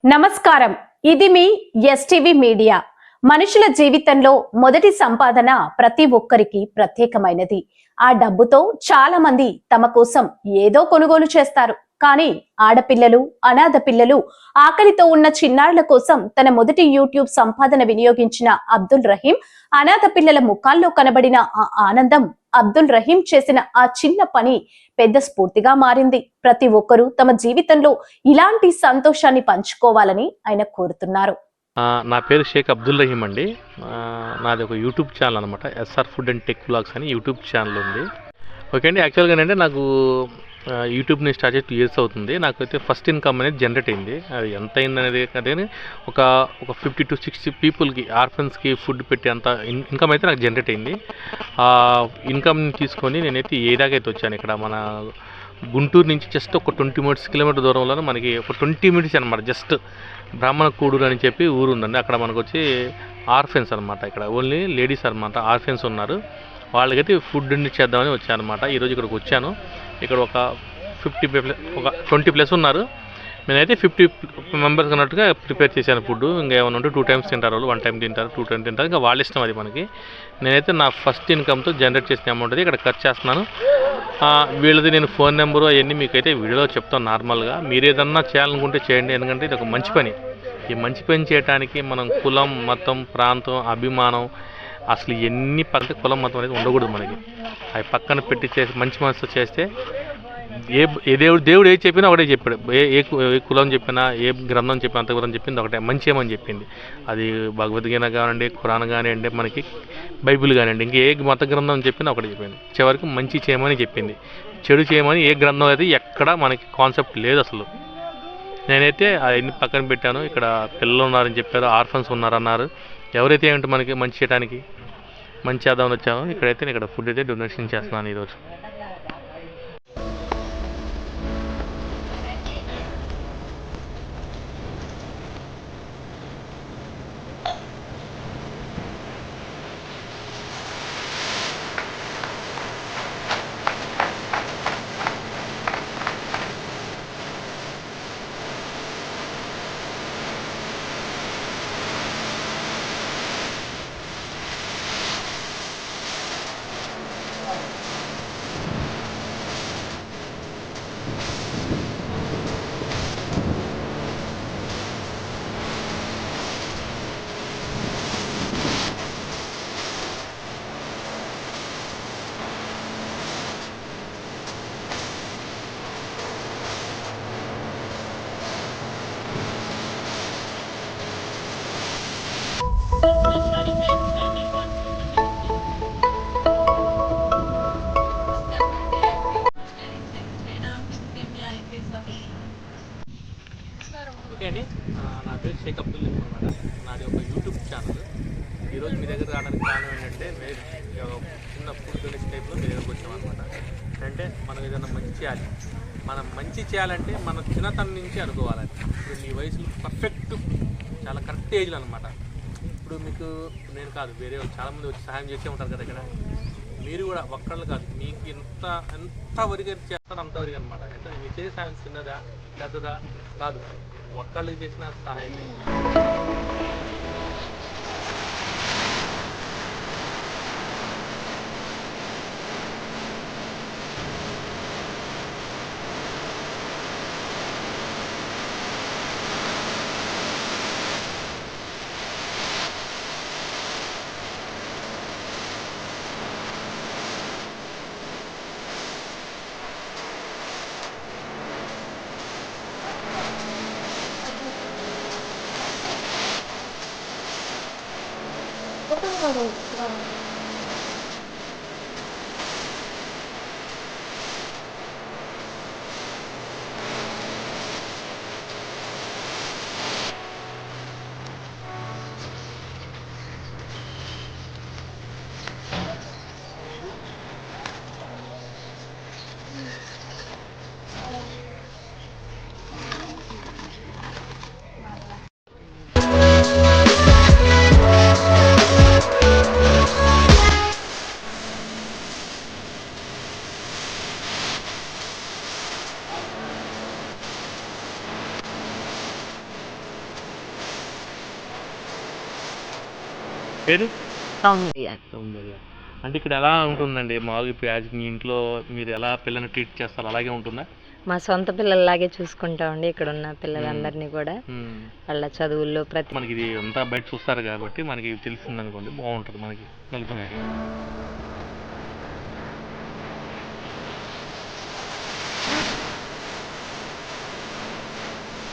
నమస్కారం. ఇది మీ STV media. మనుషుల జీవితంలో మొదటి సంపాదన ప్రతి ఒక్కరికి ప్రత్యేకమైనది. ఆ డబ్బుతో చాలా మంది తమ కోసం ఏదో కొనుగోలు చేస్తారు. కానీ ఆడపిల్లలు, అనాథ పిల్లలు, ఆకలితో ఉన్న చిన్నారుల కోసం తన మొదటి యూట్యూబ్ సంపాదన వినియోగించిన అబ్దుల్ రహీం, అనాథ పిల్లల ముఖాల్లో కనబడిన ఆ ఆనందం, అబ్దుల్ రహీం చేసిన ఆ చిన్న పని పెద్ద స్ఫూర్తిగా మారింది. ప్రతి ఒక్కరూ తమ జీవితంలో ఇలాంటి సంతోషాన్ని పంచుకోవాలని ఆయన కోరుతున్నారు. నా పేరు షేక్ అబ్దుల్ రహీం అండి. నాది ఒక యూట్యూబ్ ఛానల్ అనమాట. SR food and tech vlogs అని యూట్యూబ్ ఛానల్ ఉంది. ఓకే అండి. యాక్చువల్గా అంటే నాకు యూట్యూబ్ని స్టార్ట్ చేసి 2 years అవుతుంది. నాకైతే ఫస్ట్ ఇన్కమ్ అనేది జనరేట్ అయింది. అది ఎంత అయింది అనేది కానీ ఒక 50 to 60 పీపుల్కి, ఆర్ఫన్స్కి ఫుడ్ పెట్టి అంత ఇన్కమ్ అయితే నాకు జనరేట్ అయింది. ఆ ఇన్కమ్ని తీసుకొని నేనైతే ఏ ఏరియాకి అయితే వచ్చాను. ఇక్కడ మన గుంటూరు నుంచి జస్ట్ ఒక 20 కిలోమీటర్ దూరంలో మనకి ఒక 20 minutes అనమాట. జస్ట్ బ్రాహ్మణ కూడూరు అని చెప్పి ఊరు ఉందండి. అక్కడ మనకు వచ్చి ఆర్ఫెన్స్ అనమాట. ఇక్కడ ఓన్లీ లేడీస్ అనమాట, ఆర్ఫెన్స్ ఉన్నారు. వాళ్ళకైతే ఫుడ్ చేద్దామని వచ్చాను అనమాట. ఈరోజు ఇక్కడికి వచ్చాను. ఇక్కడ ఒక 20+ ఉన్నారు. నేనైతే 50 మెంబర్స్ అన్నట్టుగా ప్రిపేర్ చేశాను ఫుడ్. ఇంకా ఏమైనా ఉంటే 2 times తింటారు వాళ్ళు, 1 time తింటారు, 2 times తింటారు. ఇంకా వాళ్ళ ఇష్టం అది మనకి. నేనైతే నా ఫస్ట్ ఇన్కమ్తో జనరేట్ చేసిన అమౌంట్ అది ఇక్కడ ఖర్చు చేస్తున్నాను. వీళ్ళది నేను ఫోన్ నెంబరు అవన్నీ మీకైతే వీడియోలో చెప్తాను నార్మల్గా. మీరు ఏదన్నా చేయాలనుకుంటే చేయండి. ఎందుకంటే ఇది ఒక మంచి పని. ఈ మంచి పని చేయడానికి మనం కులం, మతం, ప్రాంతం, అభిమానం అసలు ఎన్ని పక్కన కులం, మతం అనేది ఉండకూడదు మనకి. అవి పక్కన పెట్టి చేసి మంచి మనసుతో చేస్తే ఏ దేవుడు ఏది చెప్పినా ఒకటే చెప్పాడు. ఏ కులం చెప్పినా, ఏ గ్రంథం చెప్పినా, అంత గ్రంథం చెప్పింది ఒకటే, మంచి ఏమని చెప్పింది. అది భగవద్గీత కానివ్వండి, ఖురాన్ కానివ్వండి, మనకి బైబిల్ కానివ్వండి, ఇంక ఏ మత గ్రంథం చెప్పినా ఒకటే చెప్పింది. చివరికి మంచి చేయమని చెప్పింది. చెడు చేయమని ఏ గ్రంథం అయితే ఎక్కడా మనకి కాన్సెప్ట్ లేదు అసలు. నేనైతే అవన్నీ పక్కన పెట్టాను. ఇక్కడ పిల్లలు ఉన్నారని చెప్పారు, ఆర్ఫన్స్ ఉన్నారన్నారు. ఎవరైతే ఏమిటి మనకి మంచి చేయడానికి మంచి చేద్దామని వచ్చామో ఇక్కడైతే నేను ఇక్కడ ఫుడ్ అయితే డొనేషన్ చేస్తున్నాను ఈరోజు. ఓకే అండి. నా పేరు షేక్ అబ్దుల్ రహీం అనమాట. నాది ఒక యూట్యూబ్ ఛానల్. ఈరోజు మీ దగ్గర రావడానికి కారణం ఏంటంటే, చిన్న ఫుడ్ డొనేషన్ టైప్లో మీ దగ్గరకు వచ్చామన్నమాట. అంటే మనం ఏదైనా మంచి చేయాలి. మనం మంచి చేయాలంటే మన చిన్నతనం నుంచి అనుకోవాలి. ఇప్పుడు మీ వయసులో పర్ఫెక్ట్, చాలా కరెక్ట్ ఏజ్లో అనమాట. ఇప్పుడు మీకు నేను కాదు, వేరే చాలామంది వచ్చి సహాయం చేసే ఉంటారు కదా ఇక్కడ. మీరు కూడా ఒక్కళ్ళు కాదు, మీకు ఎంతవరకు చేస్తారో అంతవరకు అనమాట. అంటే మీరు చేసే సహాయం చిన్నదా పెద్దదా కాదు, ఒక్కళ్ళకి చేసిన సహాయం. పేరు సౌందర్య. సౌందర్య. అంటే ఇక్కడ ఎలా ఉంటుందండి మామూలుగా ఇప్పుడు మీ ఇంట్లో మీరు ఎలా పిల్లల్ని ట్రీట్ చేస్తారు అలాగే ఉంటుందా? మా సొంత పిల్లల్లాగే చూసుకుంటామండి ఇక్కడ ఉన్న పిల్లలందరినీ కూడా. వాళ్ళ చదువుల్లో ప్రతి మనకి ఇది అంతా బయట చూస్తారు కాబట్టి మనకి తెలిసిందనుకోండి బాగుంటుంది మనకి నలుగురు